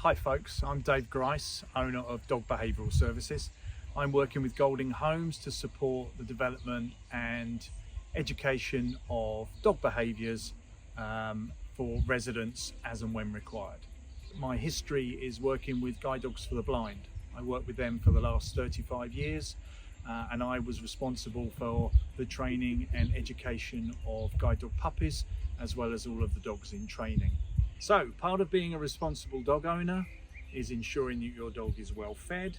Hi folks, I'm Dave Grice, owner of Dog Behavioural Services. I'm working with Golding Homes to support the development and education of dog behaviours for residents as and when required. My history is working with Guide Dogs for the Blind. I worked with them for the last 35 years and I was responsible for the training and education of guide dog puppies as well as all of the dogs in training. So part of being a responsible dog owner is ensuring that your dog is well fed,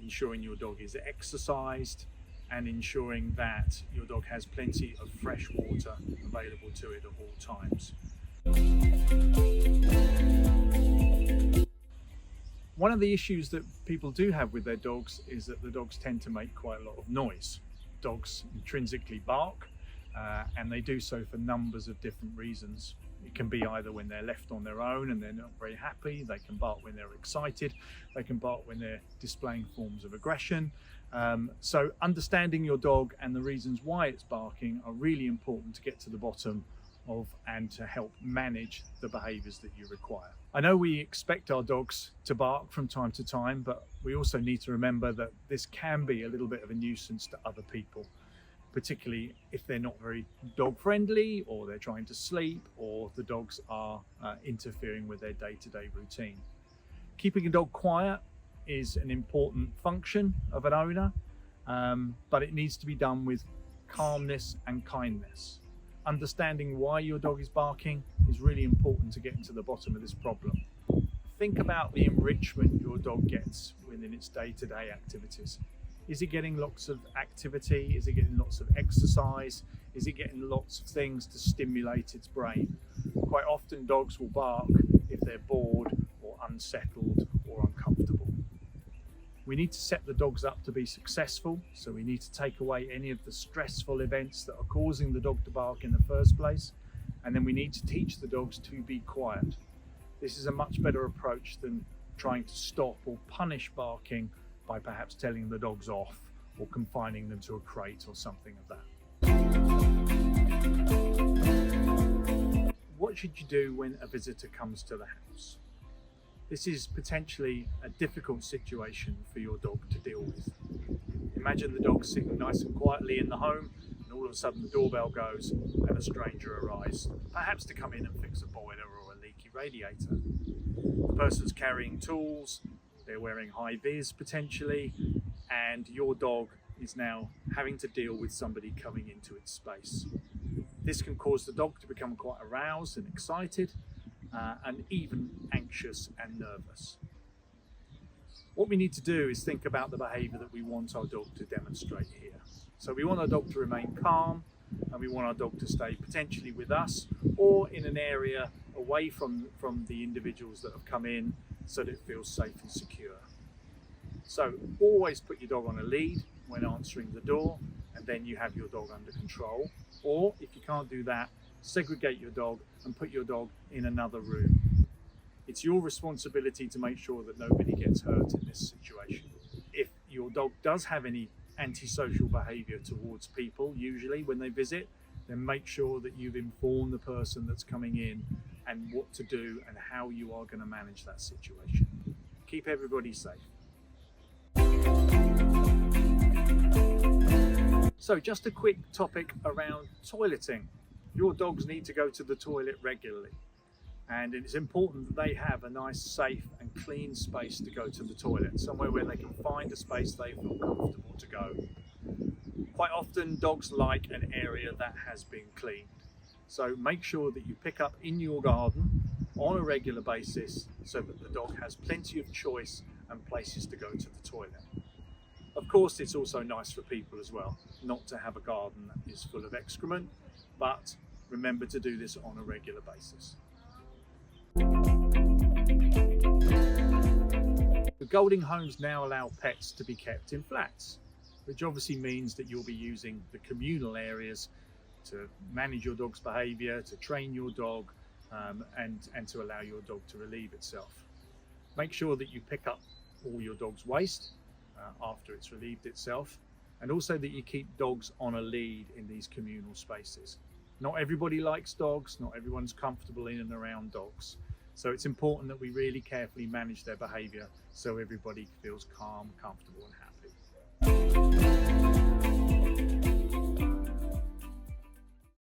ensuring your dog is exercised, and ensuring that your dog has plenty of fresh water available to it at all times. One of the issues that people do have with their dogs is that the dogs tend to make quite a lot of noise. Dogs intrinsically bark, and they do so for numbers of different reasons. It can be either when they're left on their own and they're not very happy, they can bark when they're excited, they can bark when they're displaying forms of aggression. So understanding your dog and the reasons why it's barking are really important to get to the bottom of and to help manage the behaviours that you require. I know we expect our dogs to bark from time to time, but we also need to remember that this can be a little bit of a nuisance to other people, particularly if they're not very dog friendly, or they're trying to sleep, or the dogs are interfering with their day-to-day routine. Keeping a dog quiet is an important function of an owner, but it needs to be done with calmness and kindness. Understanding why your dog is barking is really important to getting to the bottom of this problem. Think about the enrichment your dog gets within its day-to-day activities. Is it getting lots of activity? Is it getting lots of exercise? Is it getting lots of things to stimulate its brain? Quite often dogs will bark if they're bored or unsettled or uncomfortable. We need to set the dogs up to be successful, so we need to take away any of the stressful events that are causing the dog to bark in the first place, and then we need to teach the dogs to be quiet. This is a much better approach than trying to stop or punish barking by perhaps telling the dogs off or confining them to a crate or something of that. What should you do when a visitor comes to the house? This is potentially a difficult situation for your dog to deal with. Imagine the dog sitting nice and quietly in the home, and all of a sudden the doorbell goes and a stranger arrives, perhaps to come in and fix a boiler or a leaky radiator. The person's carrying tools, they're wearing high vis potentially, and your dog is now having to deal with somebody coming into its space. This can cause the dog to become quite aroused and excited, and even anxious and nervous. What we need to do is think about the behaviour that we want our dog to demonstrate here. So we want our dog to remain calm, and we want our dog to stay potentially with us or in an area away from the individuals that have come in, so that it feels safe and secure. So always put your dog on a lead when answering the door, and then you have your dog under control. Or if you can't do that, segregate your dog and put your dog in another room. It's your responsibility to make sure that nobody gets hurt in this situation. If your dog does have any antisocial behaviour towards people, usually when they visit, then make sure that you've informed the person that's coming in and what to do and how you are going to manage that situation. Keep everybody safe. So just a quick topic around toileting. Your dogs need to go to the toilet regularly, and it's important that they have a nice, safe and clean space to go to the toilet, somewhere where they can find a space they feel comfortable to go. Quite often dogs like an area that has been cleaned. So make sure that you pick up in your garden on a regular basis so that the dog has plenty of choice and places to go to the toilet. Of course, it's also nice for people as well, not to have a garden that is full of excrement, but remember to do this on a regular basis. The Golding Homes now allow pets to be kept in flats, which obviously means that you'll be using the communal areas to manage your dog's behaviour, to train your dog, and to allow your dog to relieve itself. Make sure that you pick up all your dog's waste after it's relieved itself, and also that you keep dogs on a lead in these communal spaces. Not everybody likes dogs, not everyone's comfortable in and around dogs. So it's important that we really carefully manage their behaviour so everybody feels calm, comfortable and happy.